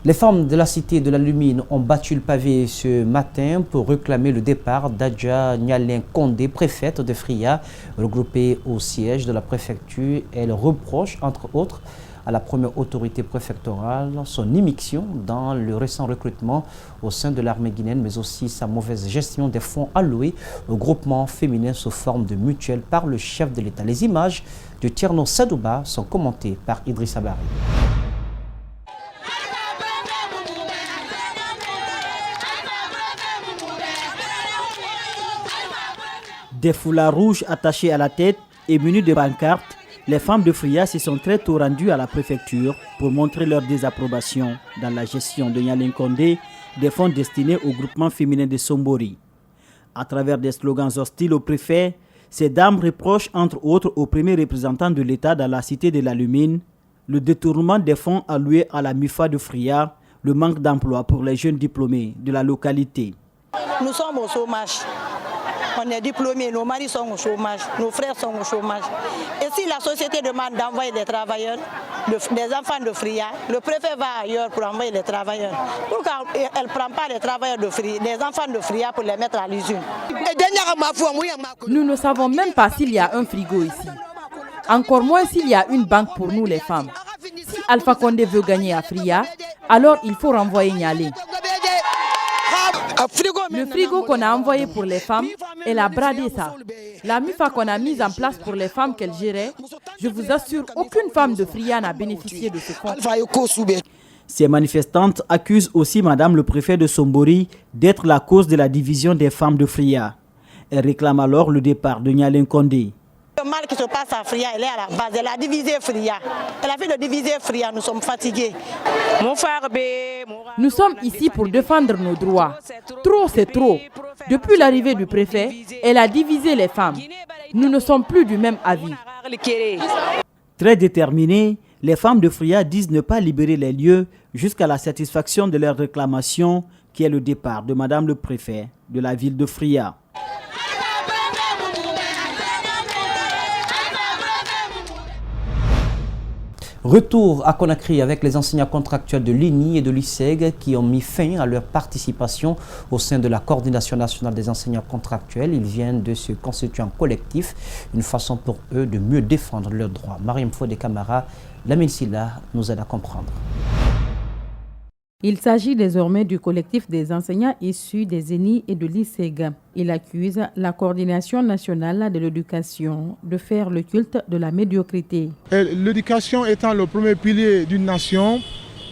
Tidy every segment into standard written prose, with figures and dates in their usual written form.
Les femmes de la cité de la Lumine ont battu le pavé ce matin pour réclamer le départ d'Adja Nyalin Kondé, préfète de Fria, regroupée au siège de la préfecture. Elle reproche, entre autres, à la première autorité préfectorale son immixtion dans le récent recrutement au sein de l'armée guinéenne, mais aussi sa mauvaise gestion des fonds alloués au groupement féminin sous forme de mutuelle par le chef de l'État. Les images de Tierno Sadouba sont commentées par Idrissa Barry. Des foulards rouges attachés à la tête et munis de pancartes, les femmes de Fria se sont très tôt rendues à la préfecture pour montrer leur désapprobation dans la gestion de Nyalin Kondé des fonds destinés au groupement féminin de Sombori. À travers des slogans hostiles au préfet, ces dames reprochent entre autres au premier représentant de l'État dans la cité de la Lumine le détournement des fonds alloués à la MIFA de Fria, le manque d'emploi pour les jeunes diplômés de la localité. Nous sommes au chômage. On est diplômés, nos maris sont au chômage, nos frères sont au chômage. Et si la société demande d'envoyer des travailleurs, des enfants de Fria, le préfet va ailleurs pour envoyer les travailleurs. Pourquoi elle ne prend pas les travailleurs de Fria, les enfants de Fria pour les mettre à l'usine? Nous ne savons même pas s'il y a un frigo ici. Encore moins s'il y a une banque pour nous les femmes. Si Alpha Condé veut gagner à Fria, alors il faut renvoyer Nyalé. Le frigo qu'on a envoyé pour les femmes, elle a bradé ça. La MIFA qu'on a mise en place pour les femmes qu'elle gérait, je vous assure, aucune femme de Fria n'a bénéficié de ce fonds. Ces manifestantes accusent aussi Madame le préfet de Sombori d'être la cause de la division des femmes de Fria. Elles réclament alors le départ de Nyalin Kondé. Le mal qui se passe à Fria, elle est à la base, elle a divisé Fria. Elle a fait de diviser Fria, nous sommes fatigués. Nous sommes ici pour défendre nos droits. Trop, c'est trop. Depuis l'arrivée du préfet, elle a divisé les femmes. Nous ne sommes plus du même avis. Très déterminées, les femmes de Fria disent ne pas libérer les lieux jusqu'à la satisfaction de leur réclamation, qui est le départ de Madame le préfet de la ville de Fria. Retour à Conakry avec les enseignants contractuels de l'INI et de l'ISEG qui ont mis fin à leur participation au sein de la coordination nationale des enseignants contractuels. Ils viennent de se constituer en collectif, une façon pour eux de mieux défendre leurs droits. Mariam Fodé Camara, Lamine Silla nous aide à comprendre. Il s'agit désormais du collectif des enseignants issus des ENI et de l'ISEG. Il accuse la coordination nationale de l'éducation de faire le culte de la médiocrité. L'éducation étant le premier pilier d'une nation,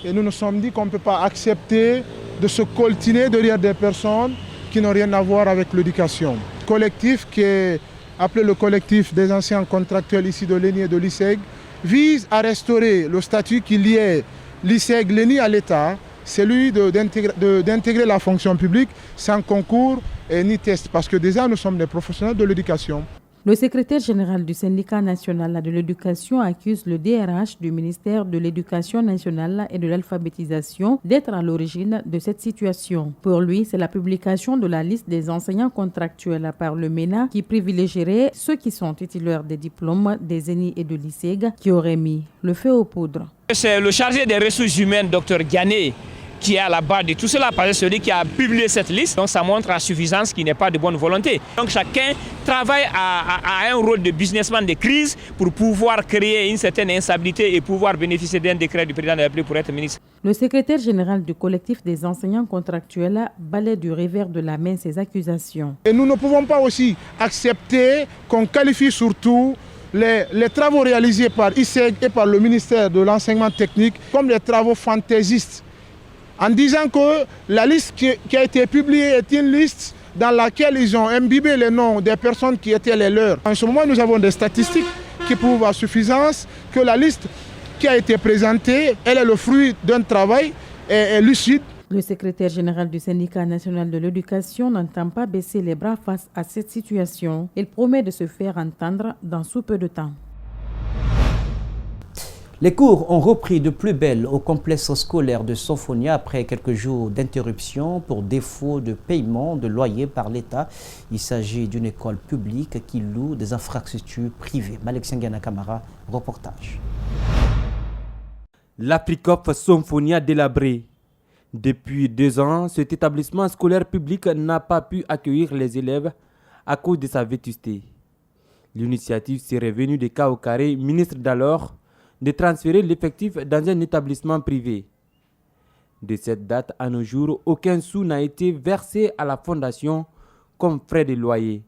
et nous nous sommes dit qu'on ne peut pas accepter de se coltiner derrière des personnes qui n'ont rien à voir avec l'éducation. Collectif qui est appelé le collectif des enseignants contractuels ici de l'ENI et de l'ISEG vise à restaurer le statut qui liait l'ISEG, l'ENI à l'État, celui d'intégrer la fonction publique sans concours et ni test, parce que déjà nous sommes des professionnels de l'éducation. Le secrétaire général du syndicat national de l'éducation accuse le DRH du ministère de l'Éducation nationale et de l'alphabétisation d'être à l'origine de cette situation. Pour lui, c'est la publication de la liste des enseignants contractuels par le MENA qui privilégierait ceux qui sont titulaires des diplômes des ENI et de l'ISEG qui auraient mis le feu aux poudres. C'est le chargé des ressources humaines, Dr Ghané, qui est à la barre de tout cela, parce que c'est celui qui a publié cette liste. Donc ça montre la suffisance qui n'est pas de bonne volonté. Donc chacun travaille à un rôle de businessman de crise pour pouvoir créer une certaine instabilité et pouvoir bénéficier d'un décret du président de la République pour être ministre. Le secrétaire général du collectif des enseignants contractuels balaie du revers de la main ces accusations. Et nous ne pouvons pas aussi accepter qu'on qualifie surtout les travaux réalisés par ISEG et par le ministère de l'enseignement technique comme des travaux fantaisistes, en disant que la liste qui a été publiée est une liste dans laquelle ils ont imbibé les noms des personnes qui étaient les leurs. En ce moment, nous avons des statistiques qui prouvent à suffisance que la liste qui a été présentée, elle est le fruit d'un travail lucide. Le secrétaire général du syndicat national de l'éducation n'entend pas baisser les bras face à cette situation. Il promet de se faire entendre dans sous peu de temps. Les cours ont repris de plus belle au complexe scolaire de Sofonia après quelques jours d'interruption pour défaut de paiement de loyer par l'État. Il s'agit d'une école publique qui loue des infrastructures privées. Malek Senghana Kamara, reportage. L'Apricop Sofonia délabrée Depuis 2 ans, cet établissement scolaire public n'a pas pu accueillir les élèves à cause de sa vétusté. L'initiative serait venue de Kaokare, ministre d'alors, de transférer l'effectif dans un établissement privé. De cette date à nos jours, aucun sou n'a été versé à la fondation comme frais de loyer.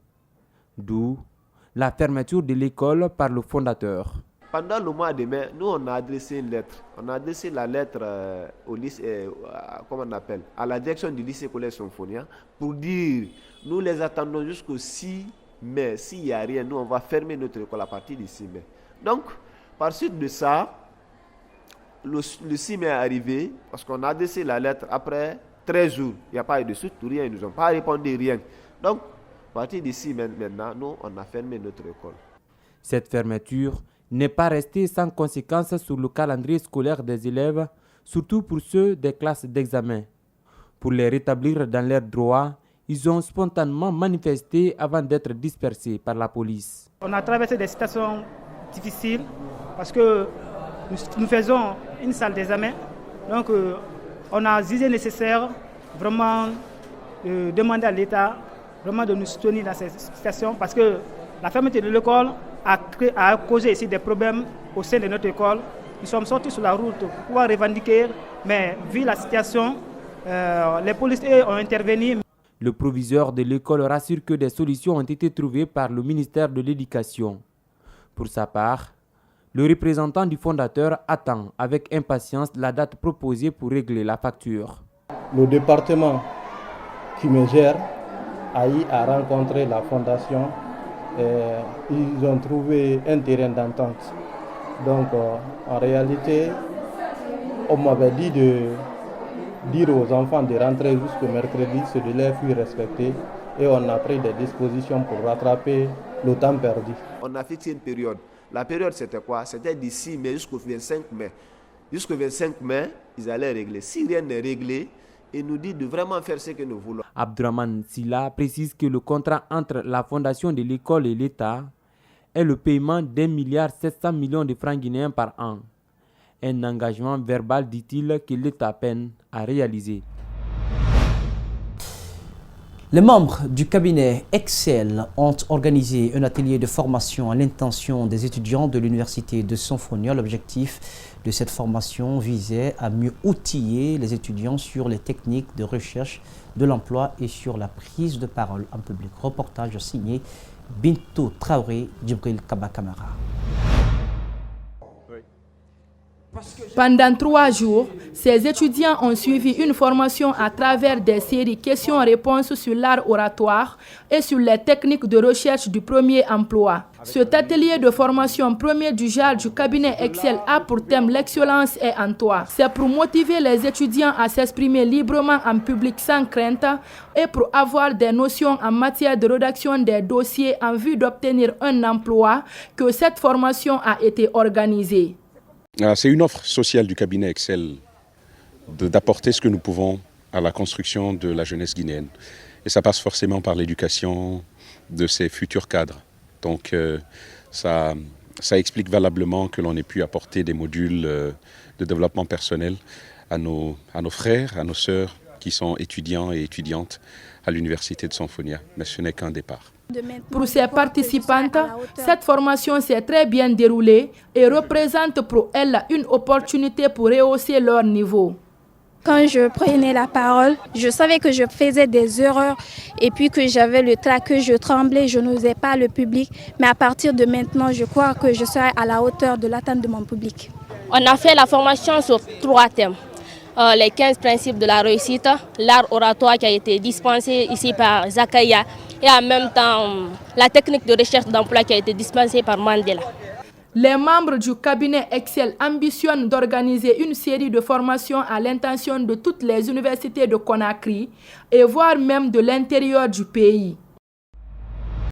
D'où la fermeture de l'école par le fondateur. Pendant le mois de mai, nous on a adressé une lettre. On a adressé la lettre au lycée, à la direction du lycée Collège Symphonia pour dire nous les attendons jusqu'au 6 mai. S'il n'y a rien, nous on va fermer notre école à partir du 6 mai. Donc, par suite de ça, le 6 mai est arrivé parce qu'on a adressé la lettre après 13 jours. Il n'y a pas eu de suite, rien, ils ne nous ont pas répondu, rien. Donc, à partir d'ici maintenant, nous on a fermé notre école. Cette fermeture n'est pas restée sans conséquences sur le calendrier scolaire des élèves, surtout pour ceux des classes d'examen. Pour les rétablir dans leurs droits, ils ont spontanément manifesté avant d'être dispersés par la police. On a traversé des situations difficiles parce que nous faisons une salle d'examen. Donc on a jugé nécessaire vraiment de demander à l'État vraiment de nous soutenir dans cette situation parce que la fermeture de l'école a causé ici des problèmes au sein de notre école. Nous sommes sortis sur la route pour pouvoir revendiquer, mais vu la situation, les policiers ont intervenu. Le proviseur de l'école rassure que des solutions ont été trouvées par le ministère de l'Éducation. Pour sa part, le représentant du fondateur attend avec impatience la date proposée pour régler la facture. Le département qui me gère a eu à rencontrer la fondation. Ils ont trouvé un terrain d'entente. Donc en réalité, on m'avait dit de dire aux enfants de rentrer jusqu'au mercredi, ce délai fut respecté et on a pris des dispositions pour rattraper le temps perdu. On a fixé une période. La période c'était quoi? C'était du 6 mai jusqu'au 25 mai. Jusqu'au 25 mai, ils allaient régler. Si rien n'est réglé, ils nous disent de vraiment faire ce que nous voulons. Abdurrahman Silla précise que le contrat entre la fondation de l'école et l'État est le paiement d'1,7 milliard de francs guinéens par an. Un engagement verbal, dit-il, que l'État peine à réaliser. Les membres du cabinet Excel ont organisé un atelier de formation à l'intention des étudiants de l'université de Symphonia. L'objectif de cette formation visait à mieux outiller les étudiants sur les techniques de recherche de l'emploi et sur la prise de parole en public. Reportage signé Bintou Traoré, Djibril Kabakamara. Pendant 3 jours, ces étudiants ont suivi une formation à travers des séries questions-réponses sur l'art oratoire et sur les techniques de recherche du premier emploi. Cet atelier de formation premier du genre du cabinet Excel a pour thème l'excellence est en toi. C'est pour motiver les étudiants à s'exprimer librement en public sans crainte et pour avoir des notions en matière de rédaction des dossiers en vue d'obtenir un emploi que cette formation a été organisée. C'est une offre sociale du cabinet Excel d'apporter ce que nous pouvons à la construction de la jeunesse guinéenne. Et ça passe forcément par l'éducation de ces futurs cadres. Donc ça explique valablement que l'on ait pu apporter des modules de développement personnel à nos frères, à nos sœurs qui sont étudiants et étudiantes à l'université de Symphonia. Mais ce n'est qu'un départ. Pour ces participantes, cette formation s'est très bien déroulée et représente pour elles une opportunité pour rehausser leur niveau. Quand je prenais la parole, je savais que je faisais des erreurs et puis que j'avais le trac, que je tremblais, je n'osais pas le public. Mais à partir de maintenant, je crois que je serai à la hauteur de l'attente de mon public. On a fait la formation sur 3 thèmes. Les 15 principes de la réussite, l'art oratoire qui a été dispensé ici par Zakaya et en même temps la technique de recherche d'emploi qui a été dispensée par Mandela. Les membres du cabinet Excel ambitionnent d'organiser une série de formations à l'intention de toutes les universités de Conakry et voire même de l'intérieur du pays.